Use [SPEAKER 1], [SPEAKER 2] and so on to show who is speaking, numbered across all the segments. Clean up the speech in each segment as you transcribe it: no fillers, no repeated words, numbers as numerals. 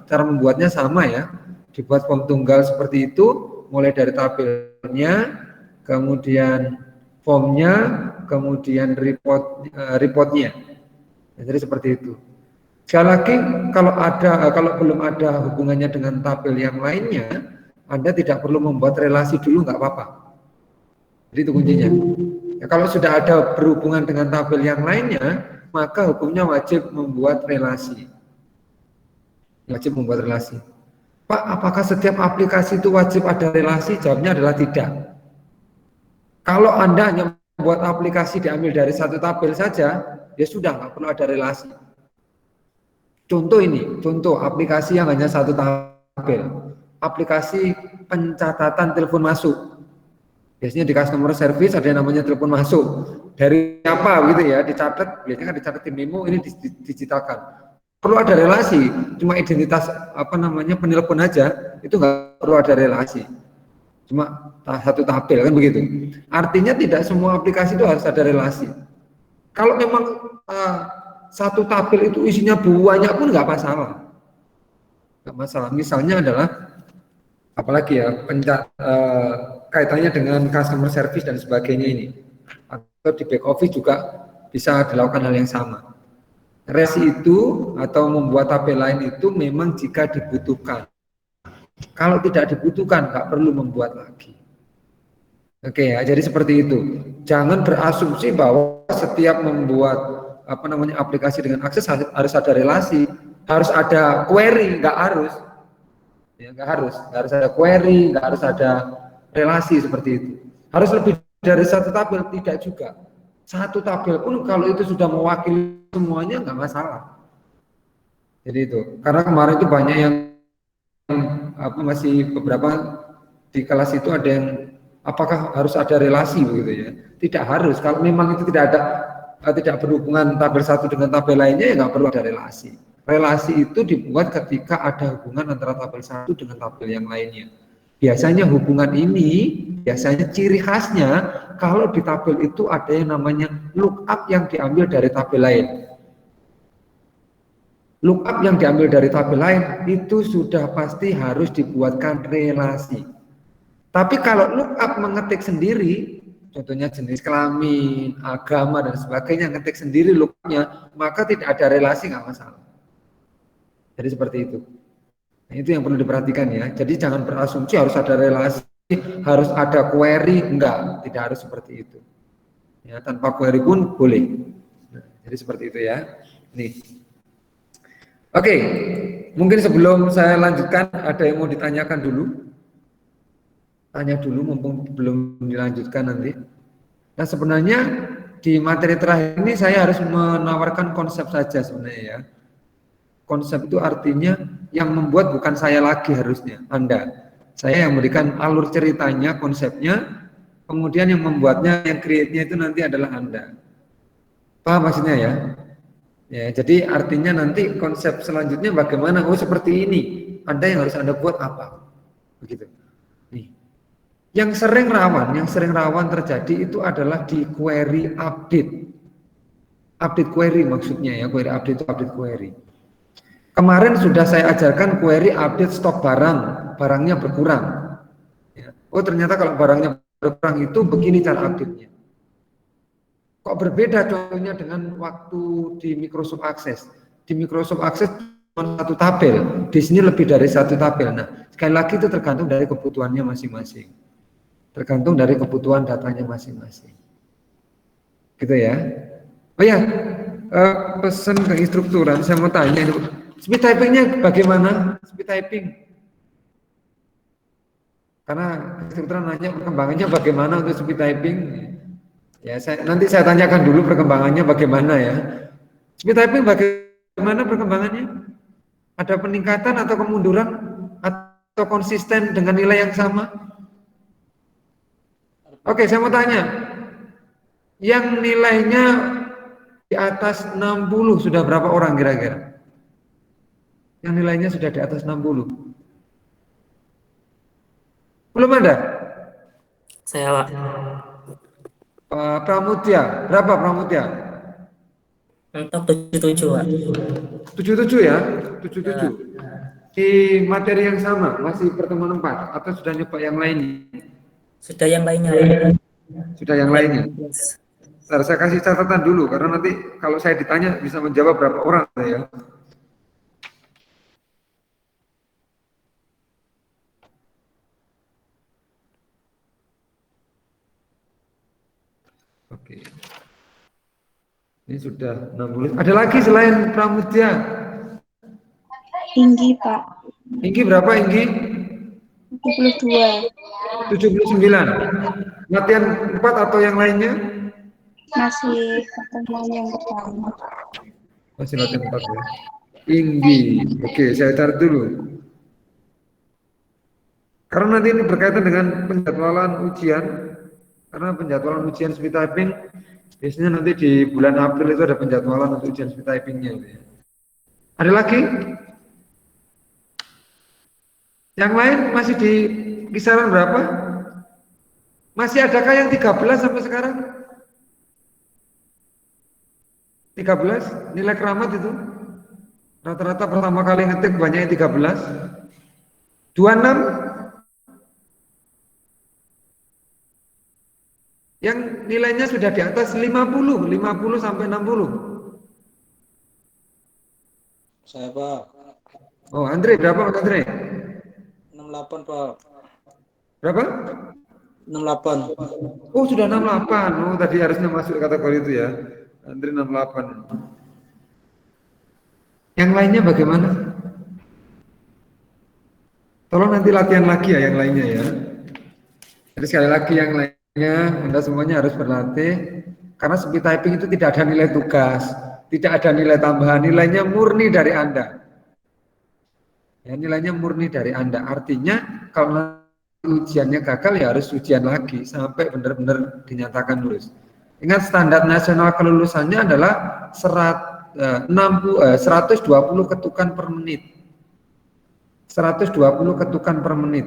[SPEAKER 1] cara membuatnya sama ya. Dibuat form tunggal seperti itu, mulai dari tabelnya, kemudian formnya, kemudian reportnya. Jadi seperti itu. Sekali lagi, kalau belum ada hubungannya dengan tabel yang lainnya, Anda tidak perlu membuat relasi dulu, nggak apa-apa. Jadi itu kuncinya. Ya, kalau sudah ada berhubungan dengan tabel yang lainnya, maka hukumnya wajib membuat relasi. Wajib membuat relasi. Pak, apakah setiap aplikasi itu wajib ada relasi? Jawabnya adalah tidak. Kalau Anda hanya membuat aplikasi diambil dari satu tabel saja, ya sudah, nggak perlu ada relasi. Contoh ini, contoh aplikasi yang hanya satu tabel. Aplikasi pencatatan telepon masuk. Biasanya di customer service ada yang namanya telepon masuk. Dari apa gitu ya, dicatat, biasanya kan dicatat di memo, ini digitalkan. Perlu ada relasi, cuma identitas penelpon aja, itu nggak perlu ada relasi. Cuma satu tabel kan begitu. Artinya tidak semua aplikasi itu harus ada relasi. Kalau memang satu tabel itu isinya banyak pun nggak masalah. Nggak masalah. Misalnya adalah apalagi ya kaitannya dengan customer service dan sebagainya ini. Atau di back office juga bisa dilakukan hal yang sama. Relasi itu atau membuat tabel lain itu memang jika dibutuhkan. Kalau tidak dibutuhkan, nggak perlu membuat lagi. Oke ya, jadi seperti itu. Jangan berasumsi bahwa setiap membuat aplikasi dengan akses harus ada relasi, harus ada query, nggak harus. Ya, nggak harus ada query, nggak harus ada relasi seperti itu. Harus lebih dari satu tabel, tidak juga. Satu tabel pun kalau itu sudah mewakili semuanya nggak masalah. Jadi itu, karena kemarin itu banyak yang masih beberapa di kelas itu ada yang apakah harus ada relasi begitu ya? Tidak harus. Kalau memang itu tidak berhubungan tabel satu dengan tabel lainnya, ya nggak perlu ada relasi. Relasi itu dibuat ketika ada hubungan antara tabel satu dengan tabel yang lainnya. Biasanya hubungan ini, biasanya ciri khasnya kalau di tabel itu ada yang namanya lookup yang diambil dari tabel lain. Lookup yang diambil dari tabel lain itu sudah pasti harus dibuatkan relasi. Tapi kalau lookup mengetik sendiri, contohnya jenis kelamin, agama dan sebagainya, ngetik sendiri lookupnya, maka tidak ada relasi, nggak masalah. Jadi seperti itu. Nah, itu yang perlu diperhatikan ya. Jadi jangan berasumsi harus ada relasi, harus ada query, enggak, tidak harus seperti itu. Ya, tanpa query pun boleh. Nah, jadi seperti itu ya. Nih. Oke, mungkin sebelum saya lanjutkan, ada yang mau ditanyakan dulu? Tanya dulu, mumpung belum dilanjutkan nanti. Nah, sebenarnya di materi terakhir ini saya harus menawarkan konsep saja sebenarnya ya. Konsep itu artinya yang membuat bukan saya lagi harusnya, Anda. Saya yang memberikan alur ceritanya, konsepnya, kemudian yang membuatnya, yang create-nya itu nanti adalah Anda. Paham maksudnya ya? Ya, jadi artinya nanti konsep selanjutnya bagaimana? Oh, seperti ini. Anda yang harus Anda buat apa? Begitu. Nih. Yang sering rawan terjadi itu adalah di query update. Update query maksudnya ya, query update itu update query. Kemarin sudah saya ajarkan query update stok barangnya berkurang. Ya. Oh, ternyata kalau barangnya berkurang itu begini cara update-nya. Kok berbeda contohnya dengan waktu di Microsoft Access? Di Microsoft Access cuma satu tabel, di sini lebih dari satu tabel. Nah, sekali lagi itu tergantung dari kebutuhannya masing-masing. Tergantung dari kebutuhan datanya masing-masing. Gitu ya. Oh ya, pesan ke instrukturan, saya mau tanya, speed typingnya bagaimana? Speed typing. Karena instrukturan nanya perkembangannya bagaimana untuk speed typing. Ya, nanti saya tanyakan dulu perkembangannya bagaimana ya. Speed typing bagaimana perkembangannya? Ada peningkatan atau kemunduran atau konsisten dengan nilai yang sama? Oke, saya mau tanya. Yang nilainya di atas 60 sudah berapa orang kira-kira? Yang nilainya sudah di atas 60. Belum ada?
[SPEAKER 2] Saya, Pak.
[SPEAKER 1] Pramutya, berapa Pramutya?
[SPEAKER 2] Mentok 77, Pak.
[SPEAKER 1] 77 ya, 77.
[SPEAKER 2] Ya,
[SPEAKER 1] Di materi yang sama, masih pertemuan 4 atau sudah nyoba yang lainnya?
[SPEAKER 2] sudah yang lainnya, Pak.
[SPEAKER 1] Sudah yang
[SPEAKER 2] Yang
[SPEAKER 1] lainnya.
[SPEAKER 2] 16.
[SPEAKER 1] Ntar saya kasih catatan dulu karena nanti kalau saya ditanya bisa menjawab berapa orang ya. Oke. Ini sudah 60. Ada lagi selain Pramudya?
[SPEAKER 3] Tinggi, Pak.
[SPEAKER 1] Inggi berapa Inggi?
[SPEAKER 3] 72.
[SPEAKER 1] 79. Latihan 4 atau yang lainnya?
[SPEAKER 3] Masih pertemuan yang pertama.
[SPEAKER 1] Masih latihan 4 ya. Inggi. Oke, saya tarik dulu. Karena nanti ini berkaitan dengan penjadwalan ujian. Karena penjadwalan ujian speed typing biasanya nanti di bulan April itu ada penjadwalan untuk ujian speed typingnya. Ada lagi? Yang lain masih di kisaran berapa? Masih adakah yang 13 sampai sekarang? 13 nilai keramat itu? Rata-rata pertama kali ngetik banyak yang 13. 26 yang nilainya sudah di atas 50, 50 sampai 60.
[SPEAKER 2] Saya, Pak.
[SPEAKER 1] Oh, Andre berapa Mas Andre?
[SPEAKER 2] 68, Pak.
[SPEAKER 1] Berapa?
[SPEAKER 2] 68.
[SPEAKER 1] Oh, sudah 68. Oh, tadi harusnya masuk kategori itu ya. Andre 68. Yang lainnya bagaimana? Tolong nanti latihan lagi ya yang lainnya ya. Jadi sekali lagi yang lainnya, Anda semuanya harus berlatih. Karena speed typing itu tidak ada nilai tugas, tidak ada nilai tambahan, nilainya murni dari Anda. Ya, nilainya murni dari Anda. Artinya kalau ujiannya gagal ya harus ujian lagi sampai benar-benar dinyatakan lulus. Ingat standar nasional kelulusannya adalah 120 ketukan per menit. 120 ketukan per menit.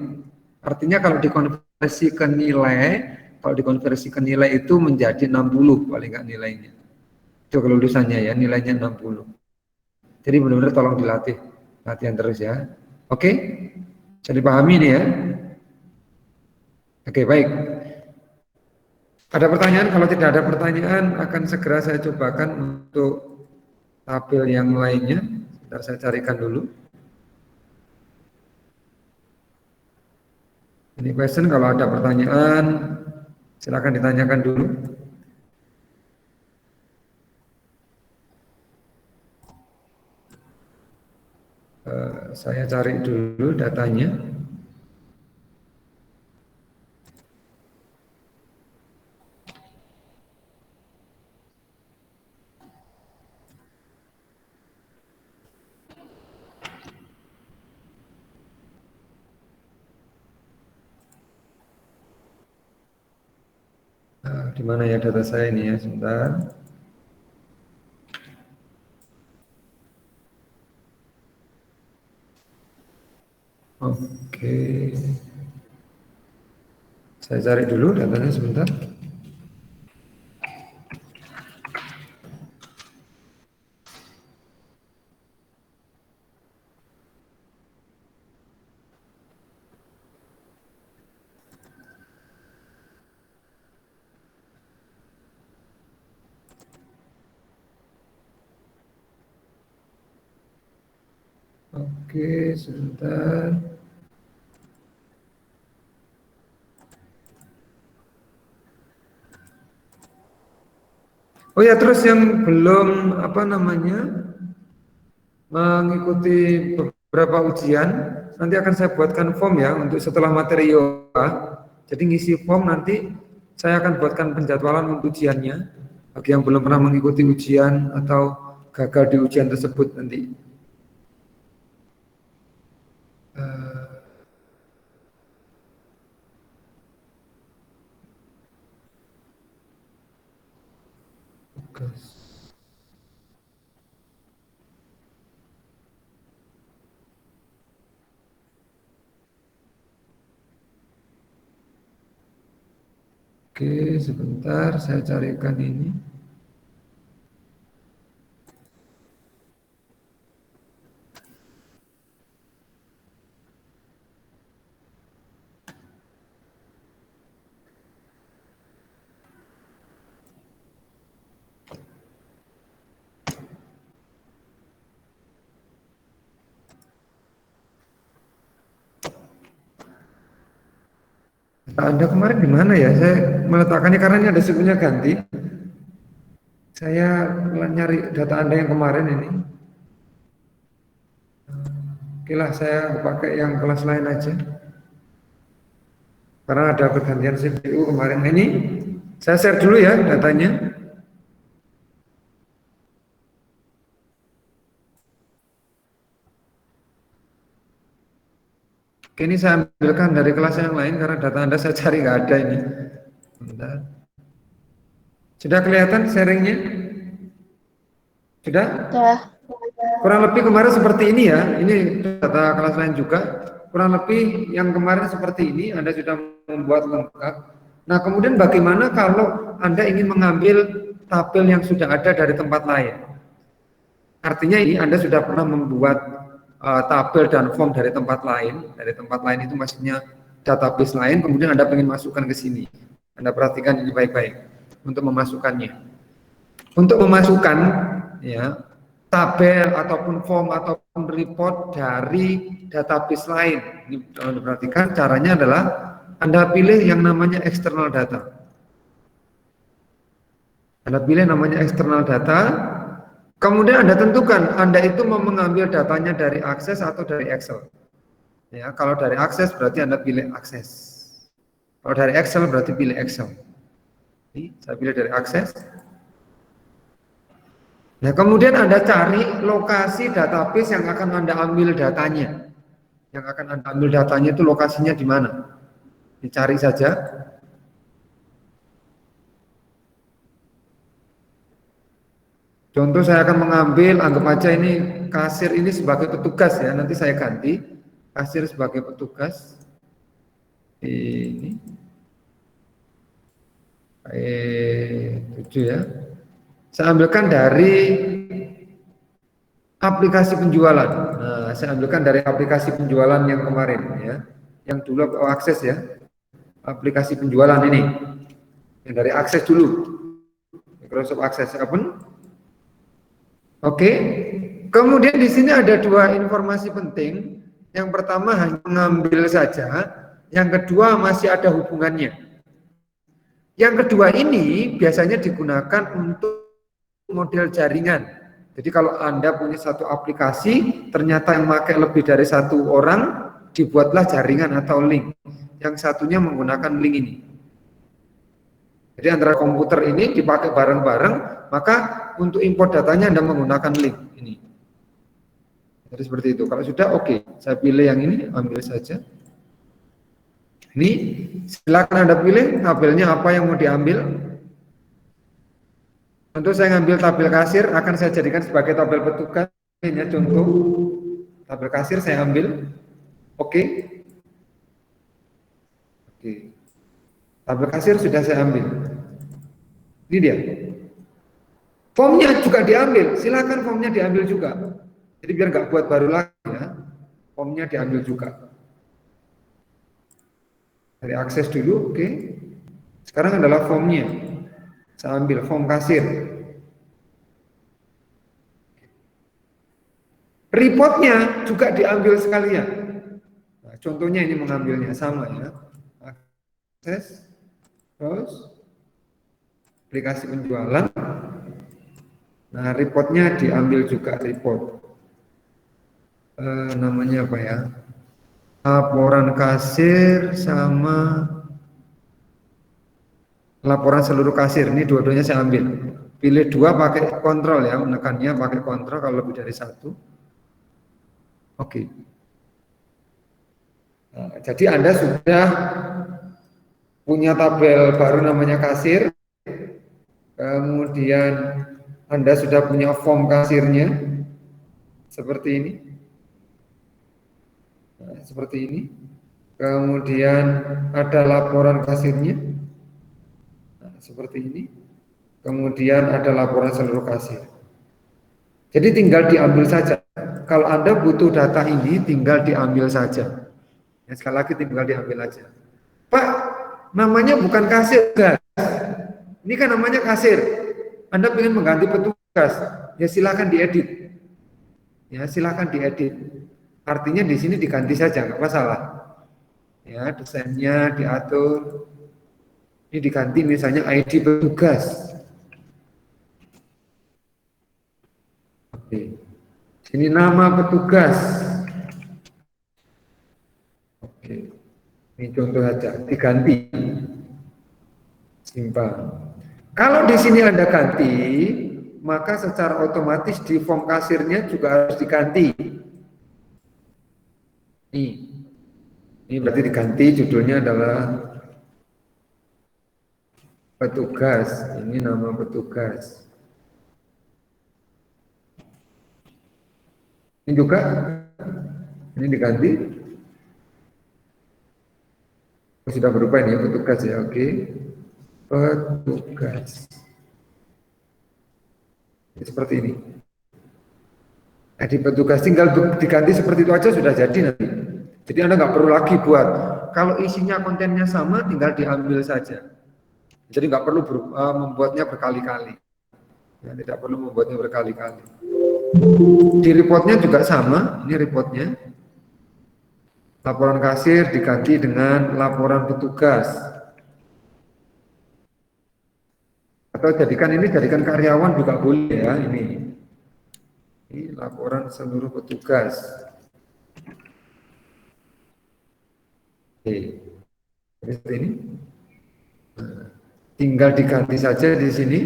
[SPEAKER 1] Artinya kalau dikonversi ke nilai, itu menjadi 60 paling nggak nilainya. Itu kelulusannya ya, nilainya 60. Jadi benar-benar tolong dilatih, latihan terus ya. Oke? Jadi pahami nih ya. Oke, baik. Ada pertanyaan? Kalau tidak ada pertanyaan, akan segera saya cobakan untuk tabel yang lainnya. Sebentar saya carikan dulu. Ini question, kalau ada pertanyaan, silakan ditanyakan dulu. Saya cari dulu datanya. Di mana ya data saya ini ya, sebentar. Oke. Saya cari dulu datanya sebentar. Oke, sebentar. Oh ya, terus yang belum apa namanya mengikuti beberapa ujian, nanti akan saya buatkan form ya untuk setelah materi yoga. Jadi ngisi form nanti saya akan buatkan penjadwalan untuk ujiannya bagi yang belum pernah mengikuti ujian atau gagal di ujian tersebut nanti. Oke, sebentar saya carikan ini. Anda kemarin di mana ya? Saya meletakkannya karena ini ada sukunya ganti. Saya nyari data Anda yang kemarin ini. Oke lah, saya pakai yang kelas lain aja. Karena ada pergantian CPU kemarin. Nah, ini saya share dulu ya datanya. Oke, ini saya ambilkan dari kelas yang lain karena data Anda saya cari nggak ada ini. Bentar. Sudah kelihatan sharingnya? Sudah?
[SPEAKER 3] Sudah.
[SPEAKER 1] Kurang lebih kemarin seperti ini ya. Ini data kelas lain juga. Kurang lebih yang kemarin seperti ini. Anda sudah membuat lengkap. Nah, kemudian bagaimana kalau Anda ingin mengambil tabel yang sudah ada dari tempat lain? Artinya ini Anda sudah pernah membuat tabel dan form dari tempat lain. Dari tempat lain itu maksudnya database lain. Kemudian Anda ingin masukkan ke sini. Anda perhatikan ini baik-baik untuk memasukkannya. Untuk memasukkan ya tabel ataupun form ataupun report dari database lain. Ini kalau diperhatikan caranya adalah Anda pilih yang namanya external data. Anda pilih namanya external data, kemudian Anda tentukan Anda itu mau mengambil datanya dari Access atau dari Excel. Ya, kalau dari Access berarti Anda pilih Access. Kalau dari Excel berarti pilih Excel. Ini saya pilih dari Access. Nah, kemudian Anda cari lokasi database yang akan Anda ambil datanya. Yang akan Anda ambil datanya itu lokasinya di mana? Dicari saja. Contoh saya akan mengambil, anggap aja ini kasir ini sebagai petugas ya. Nanti saya ganti kasir sebagai petugas. Ini 7 ya. Saya ambilkan dari aplikasi penjualan. Nah, saya ambilkan dari aplikasi penjualan yang kemarin ya. Yang dulu akses ya. Aplikasi penjualan ini. Yang dari akses dulu. Microsoft Access Open. Oke. Kemudian di sini ada dua informasi penting. Yang pertama hanya mengambil saja, yang kedua masih ada hubungannya. Yang kedua ini biasanya digunakan untuk model jaringan. Jadi kalau Anda punya satu aplikasi, ternyata yang pakai lebih dari satu orang, dibuatlah jaringan atau link. Yang satunya menggunakan link ini. Jadi antara komputer ini dipakai bareng-bareng, maka untuk import datanya Anda menggunakan link ini. Jadi seperti itu. Kalau sudah oke, saya pilih yang ini, ambil saja. Ini silakan Anda pilih tabelnya apa yang mau diambil. Untuk saya ngambil tabel kasir akan saya jadikan sebagai tabel petugas. Ini contoh tabel kasir saya ambil. Oke. Oke. Tabel kasir sudah saya ambil. Ini dia. Formnya juga diambil. Silakan formnya diambil juga. Jadi biar nggak buat baru lagi ya. Formnya diambil juga. Dari akses dulu, oke. Sekarang adalah formnya. Saya ambil form kasir. Reportnya juga diambil sekalian. Nah, contohnya ini mengambilnya sama ya. Akses, terus aplikasi penjualan. Nah, reportnya diambil juga report. Namanya apa ya? Laporan kasir sama laporan seluruh kasir. Ini dua-duanya saya ambil. Pilih dua pakai kontrol ya, menekannya pakai kontrol kalau lebih dari satu. Oke. Nah, jadi Anda sudah punya tabel baru namanya kasir. Kemudian Anda sudah punya form kasirnya. Seperti ini. Nah, seperti ini. Kemudian ada laporan kasirnya. Seperti ini, kemudian ada laporan seluruh kasir. Jadi tinggal diambil saja. Kalau Anda butuh data ini, tinggal diambil saja. Ya, sekali lagi tinggal diambil aja. Pak, namanya bukan kasir, guys. Ini kan namanya kasir. Anda ingin mengganti petugas, ya silakan diedit. Ya silakan diedit. Artinya di sini diganti saja, nggak masalah. Ya, desainnya diatur. Ini diganti misalnya ID petugas. Oke. Ini nama petugas. Oke. Ini contoh saja, diganti. Simpel. Kalau di sini Anda ganti, maka secara otomatis di form kasirnya juga harus diganti. Ini berarti diganti, judulnya adalah petugas. Ini nama petugas. Ini juga, ini diganti. Sudah berubah ini petugas ya, oke. Petugas. Seperti ini. Di petugas tinggal diganti seperti itu aja sudah jadi nanti. Jadi Anda nggak perlu lagi buat. Kalau isinya kontennya sama, tinggal diambil saja. Jadi nggak perlu membuatnya berkali-kali. Ya, tidak perlu membuatnya berkali-kali. Di reportnya juga sama. Ini reportnya. Laporan kasir diganti dengan laporan petugas. Atau jadikan karyawan juga boleh ya ini. Ini laporan seluruh petugas. Oke. Jadi seperti ini. Nah, tinggal diganti saja di sini.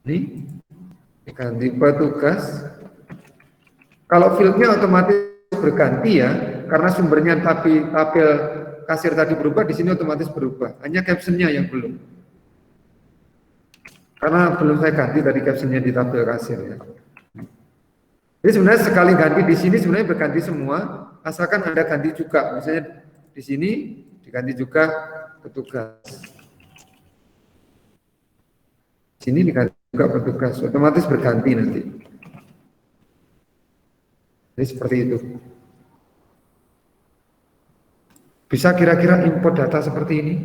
[SPEAKER 1] Ini diganti petugas. Kalau fieldnya otomatis berganti ya, karena sumbernya tabel kasir tadi berubah, di sini otomatis berubah. Hanya captionnya yang belum. Karena belum saya ganti dari captionnya di tabel kasir ya. Jadi sebenarnya sekali ganti di sini sebenarnya berganti semua, asalkan Anda ganti juga. Misalnya di sini diganti juga petugas. Sini diganti juga petugas, otomatis berganti nanti. Jadi seperti itu. Bisa kira-kira import data seperti ini?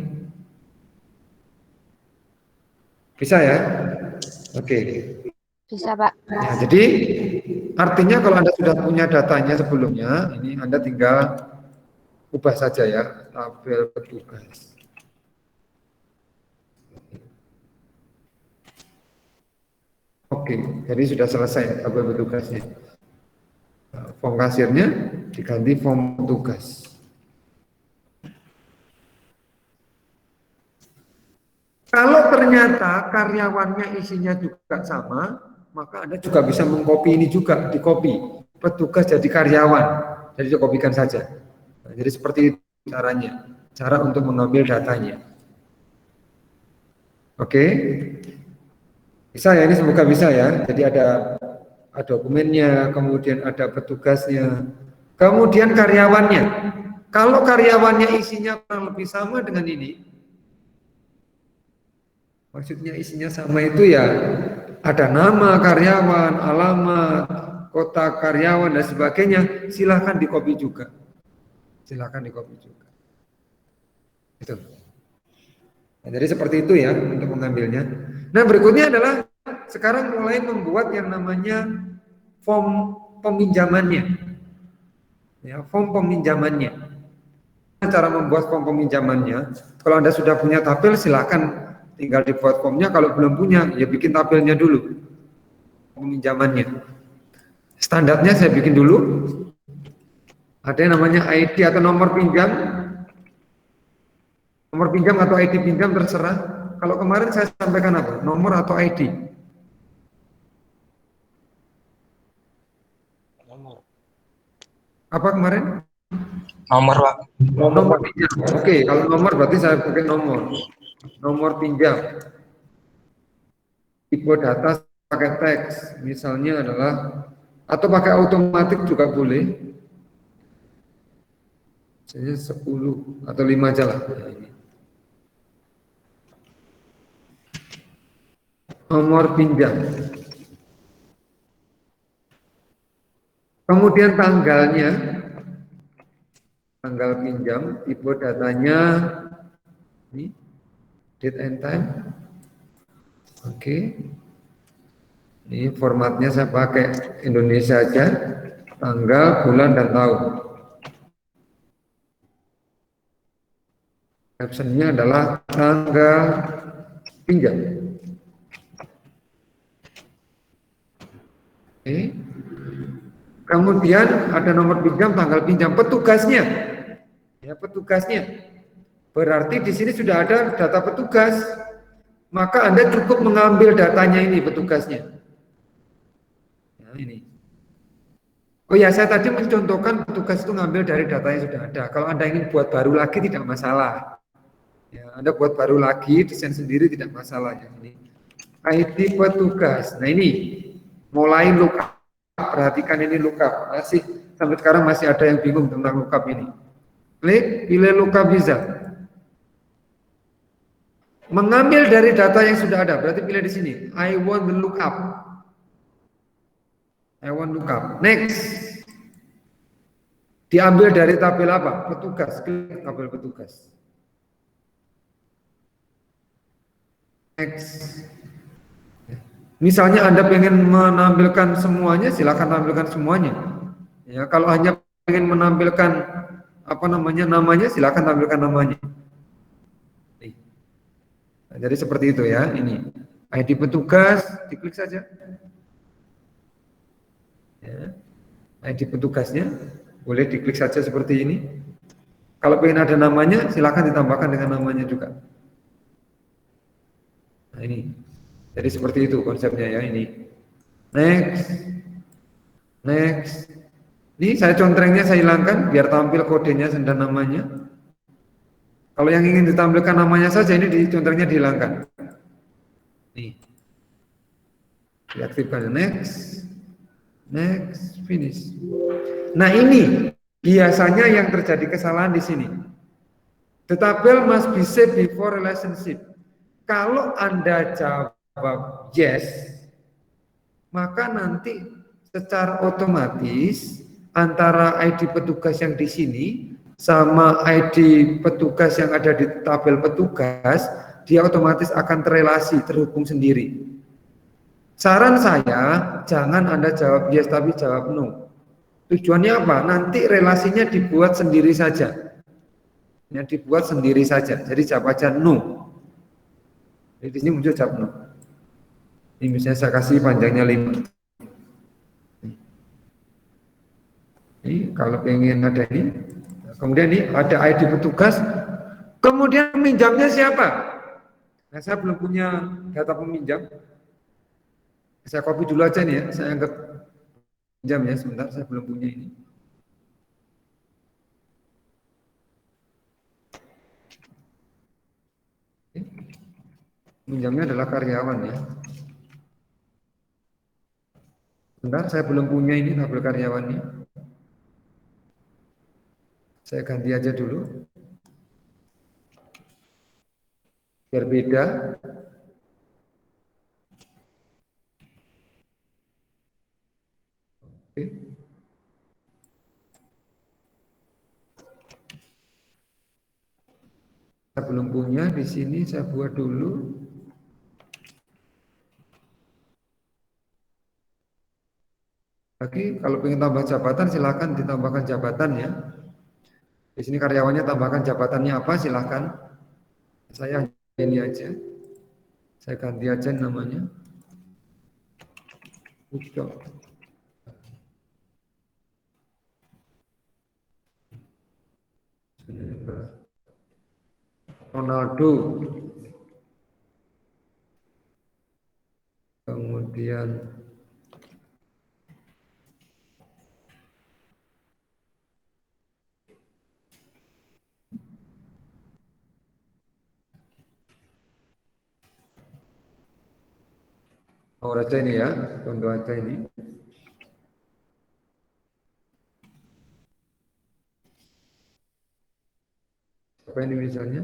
[SPEAKER 1] Bisa ya? Oke.
[SPEAKER 3] Bisa, Pak.
[SPEAKER 1] Nah, jadi artinya kalau Anda sudah punya datanya sebelumnya, ini Anda tinggal ubah saja ya, tabel petugas. Oke, jadi sudah selesai tabel petugasnya. Form kasirnya diganti form petugas. Kalau ternyata karyawannya isinya juga sama, maka Anda juga bisa mengcopy ini juga, di-copy. Petugas jadi karyawan, jadi dikopikan saja. Nah, jadi seperti itu caranya, cara untuk mengambil datanya. Oke, bisa ya, ini semoga bisa ya. Jadi ada dokumennya, kemudian ada petugasnya, kemudian karyawannya. Kalau karyawannya isinya kurang lebih sama dengan ini, maksudnya isinya sama itu ya ada nama karyawan, alamat, kota karyawan dan sebagainya, silahkan di-copy juga. Silahkan di-copy juga. Itu. Nah, jadi seperti itu ya untuk mengambilnya. Nah, berikutnya adalah sekarang mulai membuat yang namanya form peminjamannya. Ya, form peminjamannya. Cara membuat form peminjamannya, kalau Anda sudah punya tabel silahkan tinggal dibuat formnya, kalau belum punya ya bikin tabelnya dulu. Peminjamannya. Standarnya saya bikin dulu. Ada yang namanya ID atau nomor pinjam. Nomor pinjam atau ID pinjam terserah. Kalau kemarin saya sampaikan apa? Nomor atau ID?
[SPEAKER 2] Nomor.
[SPEAKER 1] Apa kemarin?
[SPEAKER 2] Nomor, Pak.
[SPEAKER 1] Nomor pinjam. Oke, kalau nomor berarti saya pakai nomor. Nomor pinjam. Tipe data pakai teks. Misalnya adalah atau pakai otomatik juga boleh. Misalnya 10 atau 5 aja lah. Nomor pinjam. Kemudian tanggalnya, tanggal pinjam, tipe datanya, ini, date and time. Oke. Ini formatnya saya pakai Indonesia aja, tanggal, bulan, dan tahun. Absennya adalah tanggal pinjam. Oke. Kemudian ada nomor pinjam, tanggal pinjam, petugasnya. Ya, petugasnya. Berarti di sini sudah ada data petugas. Maka Anda cukup mengambil datanya ini, petugasnya. Nah, ini. Oh ya, saya tadi mencontohkan petugas itu ngambil dari data yang sudah ada. Kalau Anda ingin buat baru lagi tidak masalah. Ya, Anda buat baru lagi, desain sendiri tidak masalah. Ya, ini. ID petugas. Nah ini, mulai lookup. Perhatikan ini lookup. Masih sampai sekarang masih ada yang bingung tentang lookup ini. Klik, pilih lookup bisa. Mengambil dari data yang sudah ada, berarti pilih di sini. I want the lookup. I want lookup. Next. Diambil dari tabel apa? Petugas. Klik tabel petugas. Next. Misalnya Anda pengen menampilkan semuanya, silakan tampilkan semuanya. Ya, kalau hanya pengen menampilkan apa namanya, silakan tampilkan namanya. Nah, jadi seperti itu ya. Ini ID petugas, diklik saja. Ya. ID petugasnya boleh diklik saja seperti ini. Kalau pengen ada namanya, silakan ditambahkan dengan namanya juga. Nah ini. Jadi seperti itu konsepnya ya ini. Next. Next. Ini saya contrengnya saya hilangkan biar tampil kodenya dan namanya. Kalau yang ingin ditampilkan namanya saja ini di contrengnya dihilangkan. Nih. Diaktifkan. Next. Next. Finish. Nah ini biasanya yang terjadi kesalahan di sini. The table must be saved before relationship. Kalau Anda jawab yes, maka nanti secara otomatis antara ID petugas yang di sini sama ID petugas yang ada di tabel petugas, dia otomatis akan terrelasi, terhubung sendiri. Saran saya, jangan Anda jawab yes tapi jawab no. Tujuannya apa? Nanti relasinya dibuat sendiri saja. Ya, dibuat sendiri saja. Jadi jawab aja no. Jadi di sini muncul jawab no. Ini misalnya saya kasih panjangnya 5. Ini kalau pengen ada ini, kemudian ini ada ID petugas, kemudian peminjamnya siapa? Nah, saya belum punya data peminjam. Saya copy dulu aja nih ya, saya anggap pinjam ya, sebentar, saya belum punya ini. Pinjamnya adalah karyawan ya. Sebentar, saya belum punya ini tabel karyawannya. Saya ganti aja dulu. Biar beda. Oke. Saya belum punya, di sini saya buat dulu. Lagi kalau ingin tambah jabatan silakan ditambahkan jabatannya. Di sini karyawannya tambahkan jabatannya apa silakan. Saya ini aja. Saya ganti aja namanya. Ronaldo. Kemudian aja ini ya, contoh aja ini. Apa ini misalnya?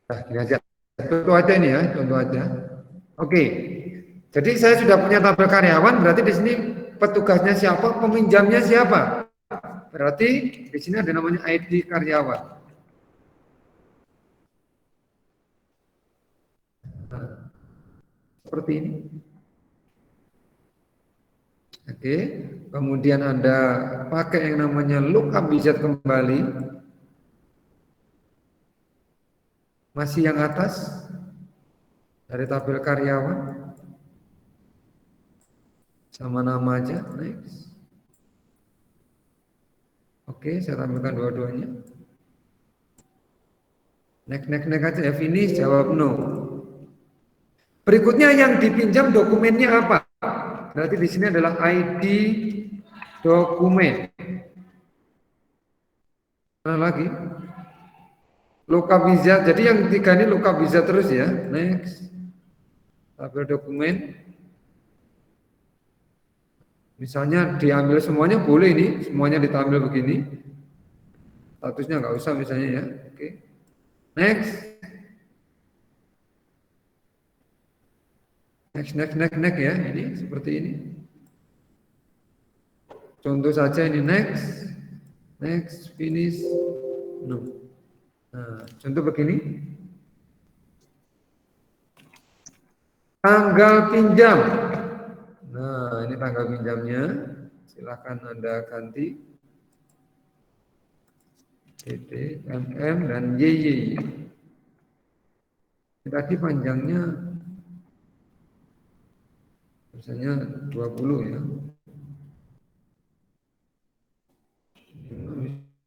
[SPEAKER 1] Nah, ini aja. Contoh aja ini ya, contoh aja. Oke. Jadi saya sudah punya tabel karyawan, berarti di sini petugasnya siapa, peminjamnya siapa? Berarti di sini ada namanya ID karyawan. Nah, seperti ini. Oke, kemudian Anda pakai yang namanya lookup wizard kembali. Masih yang atas dari tabel karyawan. Sama nama aja, next. Oke, saya tampilkan dua-duanya. Next aja ya, finish, jawab no. Berikutnya yang dipinjam dokumennya apa? Berarti di sini adalah ID dokumen. Mana lagi? Lookup wizard. Jadi yang tiga ini lookup wizard terus ya. Next. Tabel dokumen. Misalnya diambil semuanya boleh ini, semuanya ditampil begini. Statusnya nggak usah misalnya ya. Oke. Next. Next ya. Ini seperti ini. Contoh saja ini next, finish, no. Nah, contoh begini. Tanggal pinjam. Nah, ini tanggal pinjamnya. Silakan Anda ganti. TT, MM, dan YY. Tadi panjangnya misalnya 20 ya.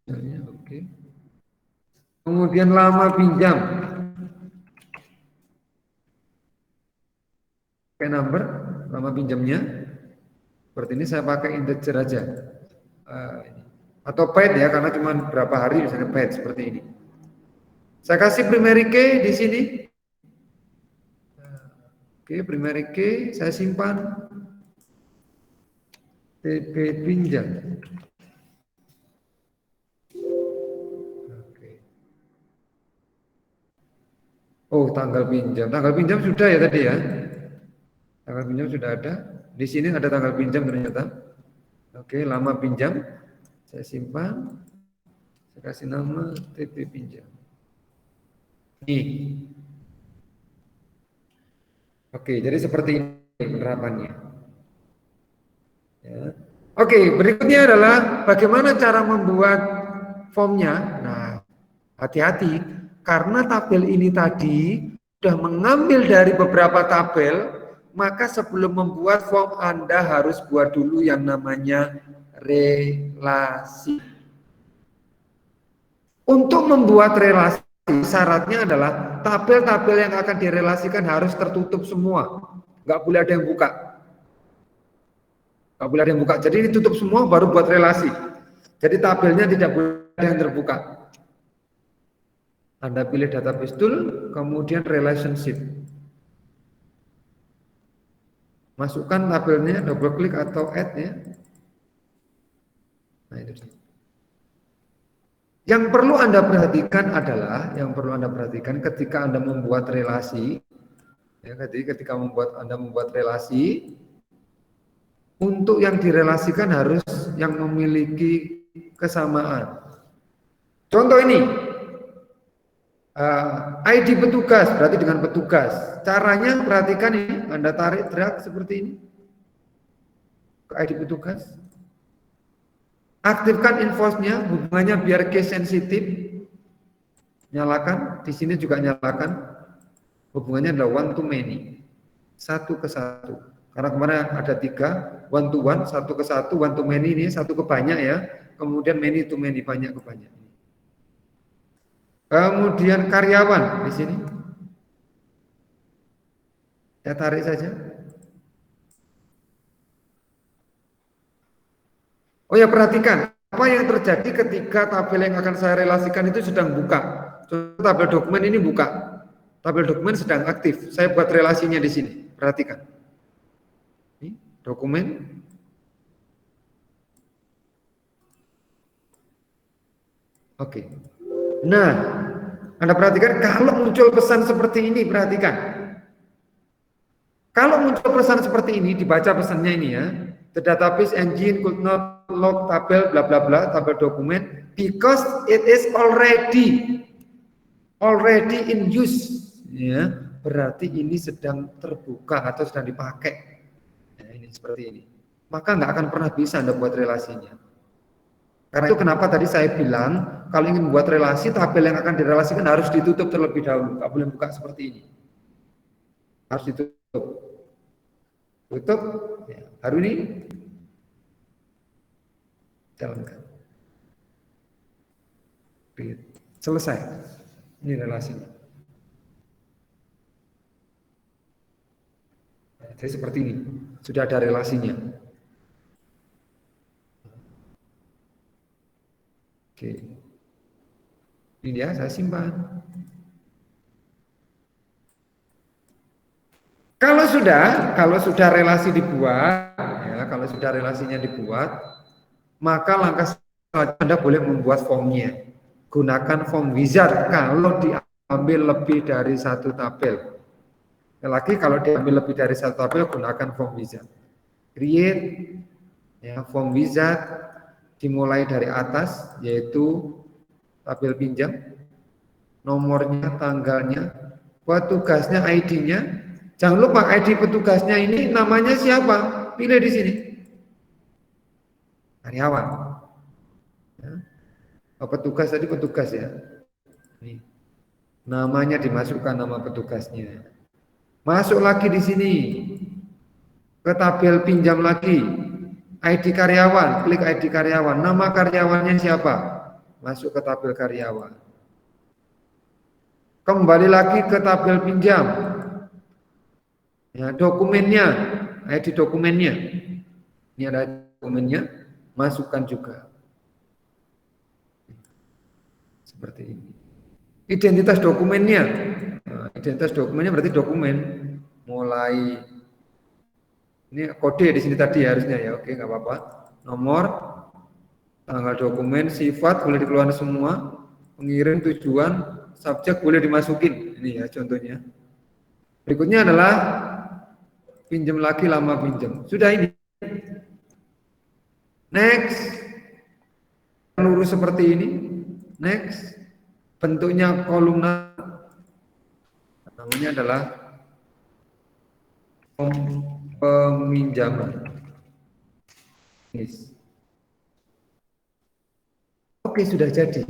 [SPEAKER 1] Misalnya, oke. Kemudian lama pinjam. Pakai number, lama pinjamnya. Seperti ini saya pakai integer aja. Atau paid ya, karena cuma berapa hari misalnya paid seperti ini. Saya kasih primary key di sini. Oke, primary key saya simpan. TP pinjam. Oke. Oh, tanggal pinjam. Tanggal pinjam sudah ya tadi ya. Tanggal pinjam sudah ada. Di sini ada tanggal pinjam ternyata. Oke, lama pinjam. Saya simpan. Saya kasih nama TP pinjam. Nih. Oke, jadi seperti ini penerapannya. Ya. Oke, berikutnya adalah bagaimana cara membuat formnya. Nah, hati-hati karena tabel ini tadi sudah mengambil dari beberapa tabel, maka sebelum membuat form Anda harus buat dulu yang namanya relasi. Untuk membuat relasi, syaratnya adalah tabel-tabel yang akan direlasikan harus tertutup semua. Nggak boleh ada yang buka. Nggak boleh ada yang buka. Jadi ini tutup semua baru buat relasi. Jadi tabelnya tidak boleh ada yang terbuka. Anda pilih database tool, kemudian relationship. Masukkan tabelnya, double klik atau add ya. Nah itu dia. Yang perlu Anda perhatikan adalah, ketika Anda membuat relasi, ya, ketika Anda membuat relasi, untuk yang direlasikan harus yang memiliki kesamaan. Contoh ini, ID petugas, berarti dengan petugas. Caranya perhatikan ini, Anda tarik drag seperti ini, ke ID petugas. Aktifkan invoice-nya, hubungannya biar case sensitif. Nyalakan, di sini juga nyalakan. Hubungannya adalah one to many. Satu ke satu. Karena kemarin ada 3, one to one, satu ke satu, one to many ini satu ke banyak ya. Kemudian many to many, banyak ke banyak. Kemudian karyawan di sini. Saya tarik saja. Oh ya, perhatikan apa yang terjadi ketika tabel yang akan saya relasikan itu sedang buka. Contoh tabel dokumen ini buka. Tabel dokumen sedang aktif. Saya buat relasinya di sini. Perhatikan. Ini dokumen. Oke. Nah, Anda perhatikan kalau muncul pesan seperti ini, perhatikan. Kalau muncul pesan seperti ini, dibaca pesannya ini ya. The database engine could not log tabel bla bla bla, tabel dokumen because it is already in use. Ya, berarti ini sedang terbuka atau sedang dipakai. Nah, ini seperti ini. maka nggak akan pernah bisa Anda buat relasinya. Karena itu kenapa tadi saya bilang, kalau ingin membuat relasi, tabel yang akan direlasikan harus ditutup terlebih dahulu. Nggak boleh buka seperti ini. Harus ditutup. Tutup, ya, baru ini jalankan. Selesai. Ini relasinya. Jadi seperti ini. Sudah ada relasinya. Oke. Ini dia, saya simpan. Kalau sudah relasi dibuat, ya, kalau sudah relasinya dibuat, maka langkah selanjutnya Anda boleh membuat formnya. Gunakan form wizard kalau diambil lebih dari satu tabel. Lagi kalau diambil lebih dari satu tabel, gunakan form wizard. Create ya, form wizard dimulai dari atas, yaitu tabel pinjam, nomornya, tanggalnya, petugasnya, ID-nya. Jangan lupa ID petugasnya ini namanya siapa? Pilih di sini. Karyawan. Ya. Petugas tadi petugas ya. Ini. Namanya dimasukkan nama petugasnya. Masuk lagi di sini. Ke tabel pinjam lagi. ID karyawan, klik ID karyawan. Nama karyawannya siapa? Masuk ke tabel karyawan. Kembali lagi ke tabel pinjam. Ya, dokumennya, ID dokumennya. Ini ada dokumennya, masukkan juga. Seperti ini. Identitas dokumennya. Nah, identitas dokumennya berarti dokumen mulai ini kode di sini tadi harusnya ya. Oke, nggak apa-apa. Nomor, tanggal dokumen, sifat boleh dikeluarkan semua, pengirim, tujuan, subjek boleh dimasukin. Ini ya contohnya. Berikutnya adalah pinjam lagi, lama pinjam. Sudah ini. Next. Lurus seperti ini. Next. Bentuknya kolumnar. Namanya adalah peminjaman. Oke, sudah jadi.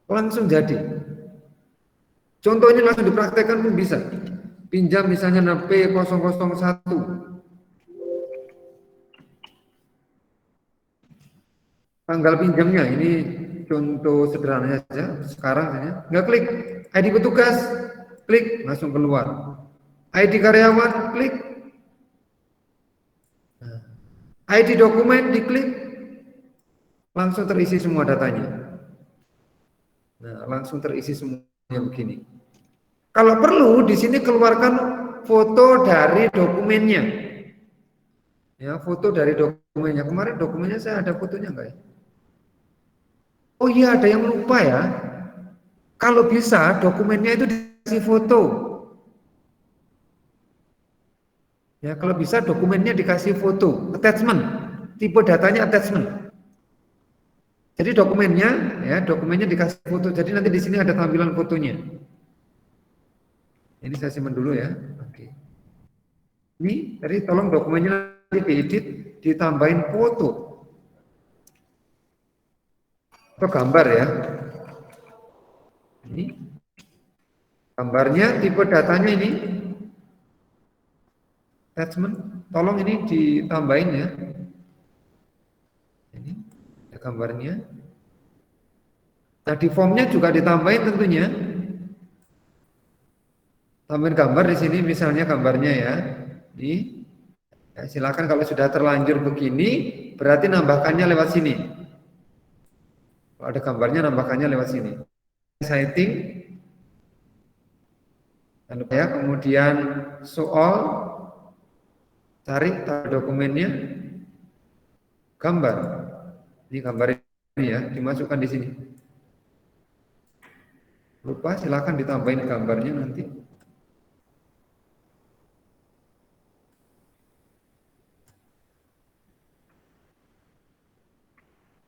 [SPEAKER 1] Langsung jadi. Contohnya langsung dipraktekkan pun bisa. Pinjam misalnya P001. Tanggal pinjamnya ini contoh sederhananya saja. Sekarang saja. Nggak klik. ID petugas, klik langsung keluar. ID karyawan, klik. ID dokumen diklik, langsung terisi semua datanya. Nah, langsung terisi semuanya begini. Kalau perlu di sini keluarkan foto dari dokumennya. Ya, foto dari dokumennya. Kemarin dokumennya saya ada fotonya enggak ya? Oh iya, ada yang lupa ya. Kalau bisa dokumennya itu dikasih foto. Ya, kalau bisa dokumennya dikasih foto, attachment. Tipe datanya attachment. Jadi dokumennya dikasih foto. Jadi nanti di sini ada tampilan fotonya. Ini saya simpan dulu ya. Oke. Ini tadi tolong dokumennya nanti diedit, ditambahin foto atau gambar ya. Ini gambarnya, tipe datanya ini attachment. Tolong ini ditambahin ya. Ini ada gambarnya. Nah di formnya juga ditambahin tentunya. Tambahin gambar di sini misalnya gambarnya ya. Ini ya, silakan kalau sudah terlanjur begini berarti nambahkannya lewat sini. Kalau ada gambarnya nambahkannya lewat sini. Setting dan ya, kemudian show all, cari dokumennya, gambar. Ini gambar ini ya, dimasukkan di sini. Lupa silakan ditambahin gambarnya nanti.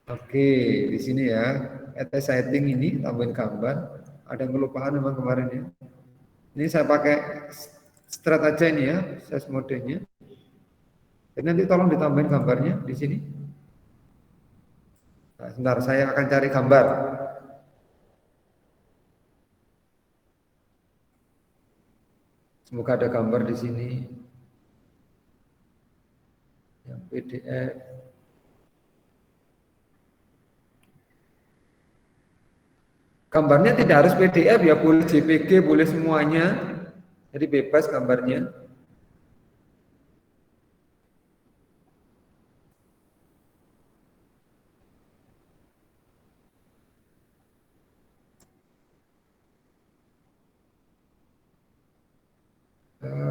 [SPEAKER 1] Oke, di sini ya, attach setting ini tambahin gambar. Ada yang kelupaan memang kemarin ya. Ini saya pakai straight aja ini ya, size modenya. Jadi nanti tolong ditambahin gambarnya di sini. Nah, sebentar, saya akan cari gambar. Semoga ada gambar di sini. Yang PDF. Gambarnya tidak harus PDF ya, boleh JPG, boleh semuanya. Jadi bebas gambarnya.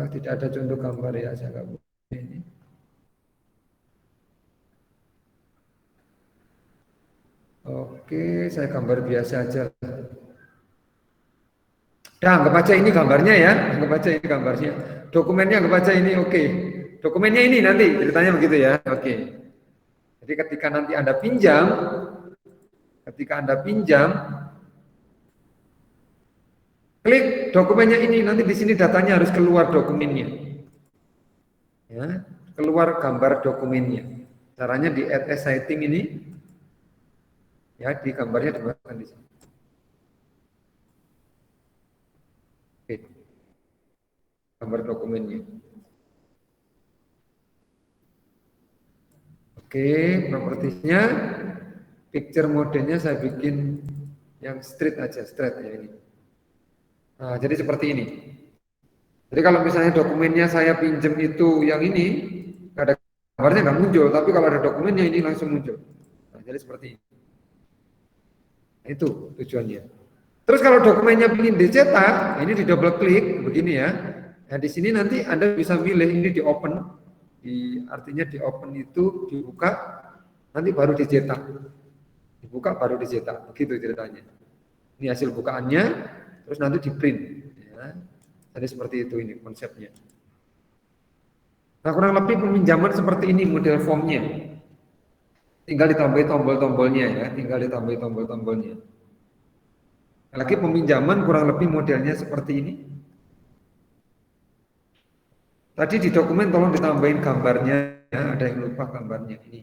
[SPEAKER 1] Tidak ada contoh gambar ya, saya nggak boleh ini. Oke, saya gambar biasa aja. Nah, anggap aja ini gambarnya ya, anggap aja ini gambarnya. Dokumennya anggap aja ini, oke. Dokumennya ini nanti, ceritanya begitu ya, oke. Jadi ketika nanti Anda pinjam, klik dokumennya ini, nanti di sini datanya harus keluar dokumennya. Ya, keluar gambar dokumennya. Caranya di add as setting ini, ya di gambarnya dimasukkan di sini. Oke. Gambar dokumennya. Oke, propertiesnya, picture modenya saya bikin yang straight aja, straight ya ini. Nah, jadi seperti ini. Jadi kalau misalnya dokumennya saya pinjam itu yang ini, nggak ada gambarnya nggak muncul, tapi kalau ada dokumennya ini langsung muncul. Nah, jadi seperti ini. Nah, itu tujuannya. Terus kalau dokumennya ingin dicetak, ini di double klik begini ya. Nah, di sini nanti Anda bisa milih ini di open, artinya di open itu dibuka, nanti baru dicetak. Dibuka baru dicetak, begitu ceritanya. Ini hasil bukaannya, terus nanti di print. Ya. Jadi seperti itu ini konsepnya. Nah, kurang lebih peminjaman seperti ini model formnya. Tinggal ditambahi tombol-tombolnya ya, tinggal ditambahi tombol-tombolnya. Lagi peminjaman kurang lebih modelnya seperti ini. Tadi di dokumen tolong ditambahin gambarnya, ya, ada yang lupa gambarnya ini.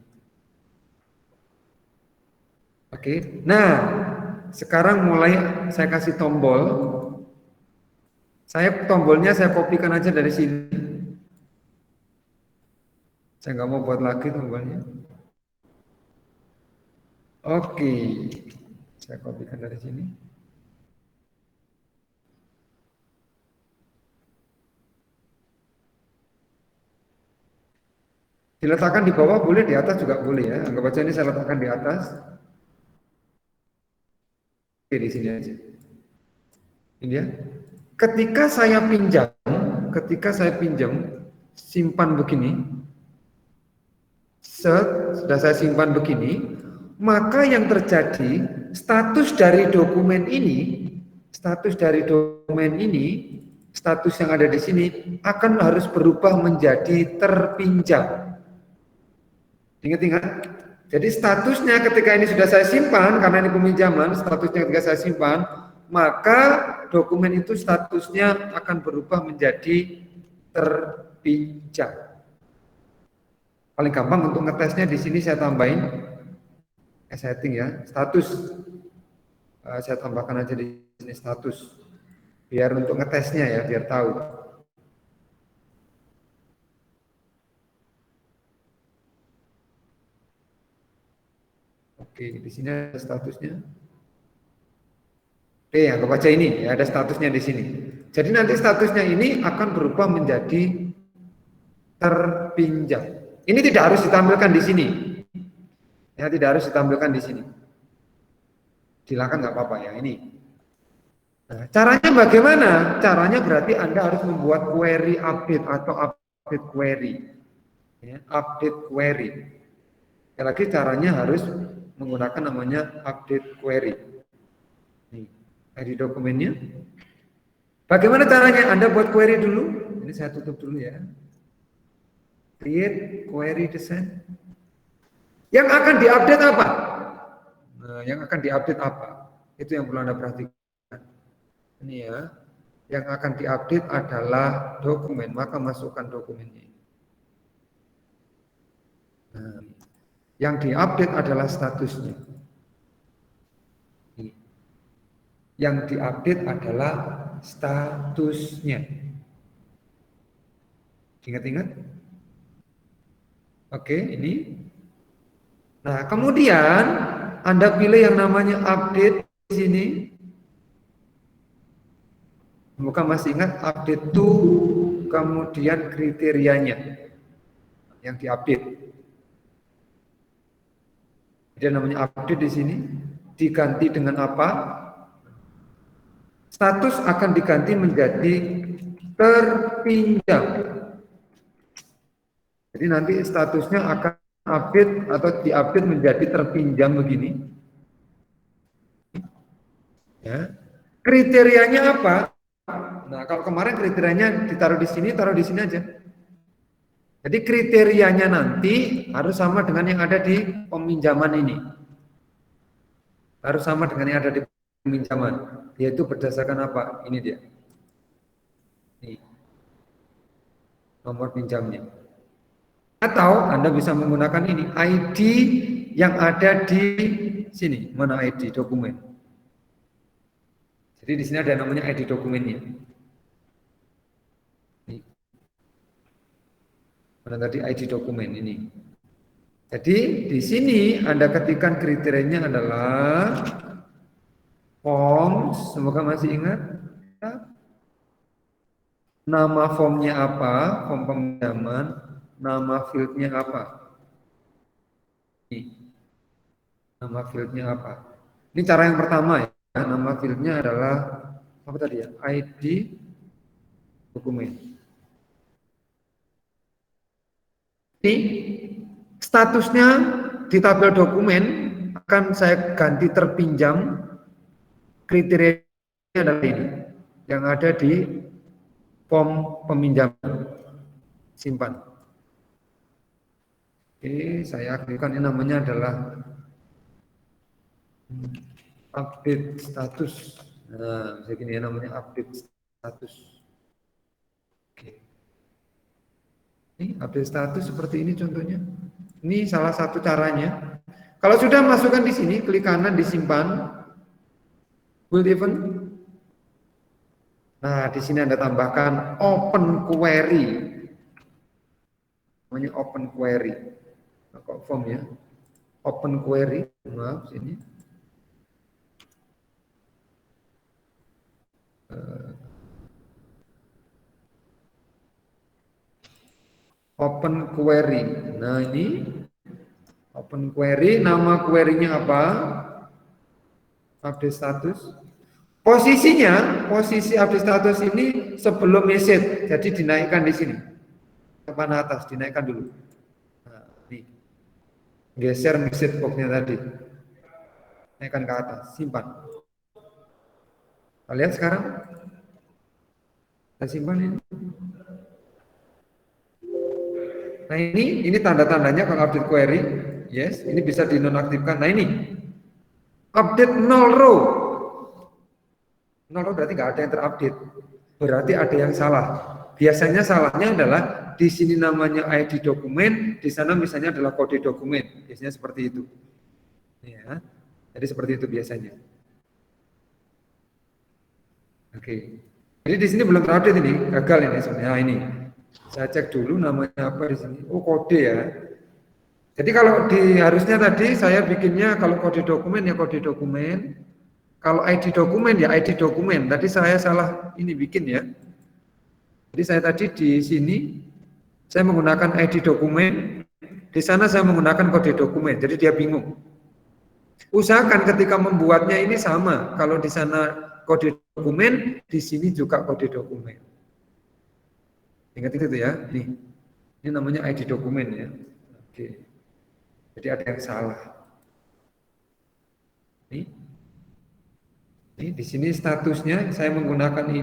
[SPEAKER 1] Oke, nah sekarang mulai saya kasih tombol. Tombolnya saya kopikan aja dari sini. Saya nggak mau buat lagi tombolnya. Oke, saya kopikan dari sini. Diletakkan di bawah boleh, di atas juga boleh ya. Anggap aja ini saya letakkan di atas. Oke, di sini aja. Ini ya. Ketika saya pinjam, simpan begini. Sudah saya simpan begini, maka yang terjadi status dari dokumen ini, status yang ada di sini akan harus berubah menjadi terpinjam. Ingat-ingat. Jadi statusnya ketika ini sudah saya simpan, karena ini peminjaman, statusnya ketika saya simpan, maka dokumen itu statusnya akan berubah menjadi terpinjam. Paling gampang untuk ngetesnya di sini saya tambahin setting ya, status. Saya tambahkan aja di sini status. Biar untuk ngetesnya ya, biar tahu. Oke, di sini ada statusnya. Oke, anggap aja ini ya, ada statusnya di sini. Jadi nanti statusnya ini akan berubah menjadi terpinjam. Ini tidak harus ditampilkan di sini. Ya, tidak harus ditampilkan di sini. Silakan nggak apa-apa ya ini. Nah, caranya bagaimana? Caranya berarti Anda harus membuat query update atau update query. Ya, update query. Sekali lagi caranya harus menggunakan namanya update query. Nih, di dokumennya. Bagaimana caranya? Anda buat query dulu. Ini saya tutup dulu ya. Create query design. Yang akan diupdate apa? Nah, yang akan diupdate apa? Itu yang perlu Anda perhatikan. Ini ya. Yang akan diupdate adalah dokumen, maka masukkan dokumennya. Nah, yang diupdate adalah statusnya. Yang diupdate adalah statusnya. Ingat-ingat? Oke, ini. Nah, kemudian Anda pilih yang namanya update di sini. Semoga masih ingat update to, kemudian kriterianya yang diupdate. Jadi namanya update di sini diganti dengan apa? Status akan diganti menjadi terpinjam. Jadi nanti statusnya akan update atau diupdate menjadi terpinjam begini. Ya. Kriterianya apa? Nah, kalau kemarin kriterianya ditaruh di sini, taruh di sini aja. Jadi kriterianya nanti harus sama dengan yang ada di peminjaman ini. Harus sama dengan yang ada di peminjaman, yaitu berdasarkan apa? Ini dia. Nih. Nomor pinjamnya. Atau Anda bisa menggunakan ini, ID yang ada di sini. Mana ID dokumen? Jadi di sini ada namanya ID dokumennya. Mana tadi ID dokumen ini. Jadi di sini Anda ketikkan kriterianya adalah form, semoga masih ingat. Nama formnya apa? Form peminjaman. Nama fieldnya apa? Ini. Nama fieldnya apa? Ini cara yang pertama ya. Nama fieldnya adalah apa tadi ya? ID dokumen. Ini statusnya di tabel dokumen akan saya ganti terpinjam. Kriterianya adalah ini yang ada di form peminjaman. Simpan. Oke, saya aktifkan. Ini namanya adalah update status. Nah, begini ya namanya update status. Oke. Ini update status seperti ini contohnya. Ini salah satu caranya. Kalau sudah masukkan di sini, klik kanan disimpan. Build event. Nah, di sini Anda tambahkan open query. Namanya open query. Nah, kok form ya? Open query. Maaf, sini. Open query. Nah, ini open query, nama query-nya apa? Update status. Posisinya, posisi update status ini sebelum message. Jadi dinaikkan di sini. Ke papan atas, dinaikkan dulu. Nah, ini. Geser message box-nya tadi. Naikkan ke atas, simpan. Kita lihat sekarang. Kita simpan ini. Nah ini tanda-tandanya kalau update query, yes, ini bisa dinonaktifkan. Nah ini update 0 row, 0 row berarti nggak ada yang terupdate, berarti ada yang salah. Biasanya salahnya adalah di sini namanya ID dokumen, di sana misalnya adalah kode dokumen, biasanya seperti itu. Ya, jadi seperti itu biasanya. Oke, jadi di sini belum terupdate ini, gagal ini sebenarnya. Nah, ini. Saya cek dulu namanya apa di sini. Oh, kode ya. Jadi kalau harusnya tadi saya bikinnya kalau kode dokumen ya kode dokumen. Kalau ID dokumen ya ID dokumen. Tadi saya salah ini bikin ya. Jadi saya tadi di sini saya menggunakan ID dokumen. Di sana saya menggunakan kode dokumen. Jadi dia bingung. Usahakan ketika membuatnya ini sama. Kalau di sana kode dokumen, di sini juga kode dokumen. Ingat itu ya, ini namanya ID dokumen ya. Oke, jadi ada yang salah. Ini di sini statusnya saya menggunakan ini.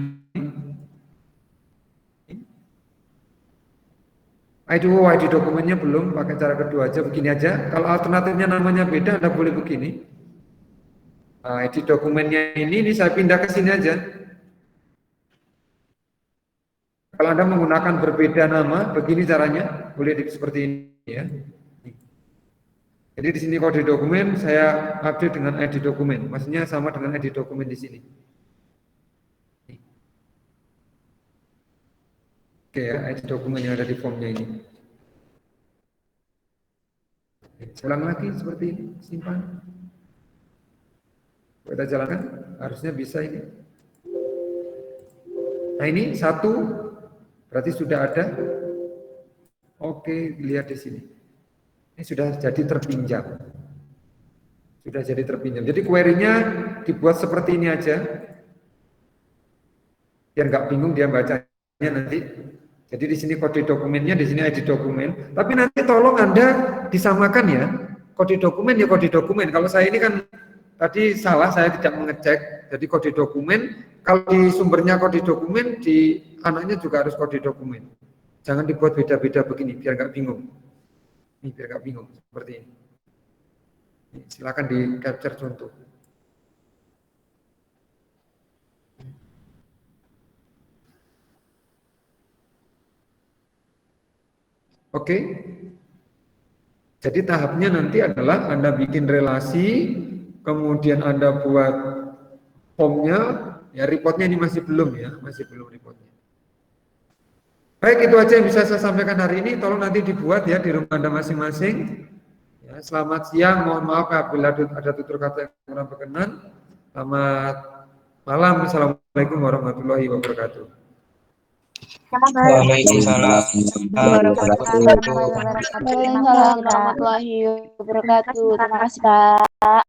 [SPEAKER 1] ID dokumennya belum, pakai cara kedua aja, begini aja. Kalau alternatifnya namanya beda, Anda boleh begini. ID dokumennya ini saya pindah ke sini aja. Kalau Anda menggunakan berbeda nama, begini caranya, boleh seperti ini ya. Jadi di sini kode dokumen saya update dengan ID dokumen, maksudnya sama dengan ID dokumen di sini. Oke ya, ID dokumen yang ada di formnya ini. Ulang lagi seperti ini, simpan. Kita jalankan, harusnya bisa ini. Nah ini satu, berarti sudah ada. Oke, lihat di sini. Ini sudah jadi terpinjam. Sudah jadi terpinjam. Jadi query-nya dibuat seperti ini aja. Biar nggak bingung dia bacanya nanti. Jadi di sini kode dokumennya, di sini ID dokumen. Tapi nanti tolong Anda disamakan ya. Kode dokumen ya kode dokumen. Kalau saya ini kan tadi salah, saya tidak mengecek. Jadi kode dokumen, kalau di sumbernya kode dokumen, di anaknya juga harus kode dokumen. Jangan dibuat beda-beda begini, biar nggak bingung. Ini biar nggak bingung seperti ini. Silakan di capture contoh. Oke. Jadi tahapnya nanti adalah Anda bikin relasi, kemudian Anda buat formnya, ya reportnya ini masih belum ya, masih belum reportnya. Baik, itu aja yang bisa saya sampaikan hari ini. Tolong nanti dibuat ya di rumah Anda masing-masing. Ya, selamat siang, mohon maaf apabila ada tutur kata yang kurang berkenan. Selamat malam, assalamualaikum warahmatullahi wabarakatuh.
[SPEAKER 2] Waalaikumsalam
[SPEAKER 3] Waalaikumsalam warahmatullahi wabarakatuh. Terima kasih, Pak.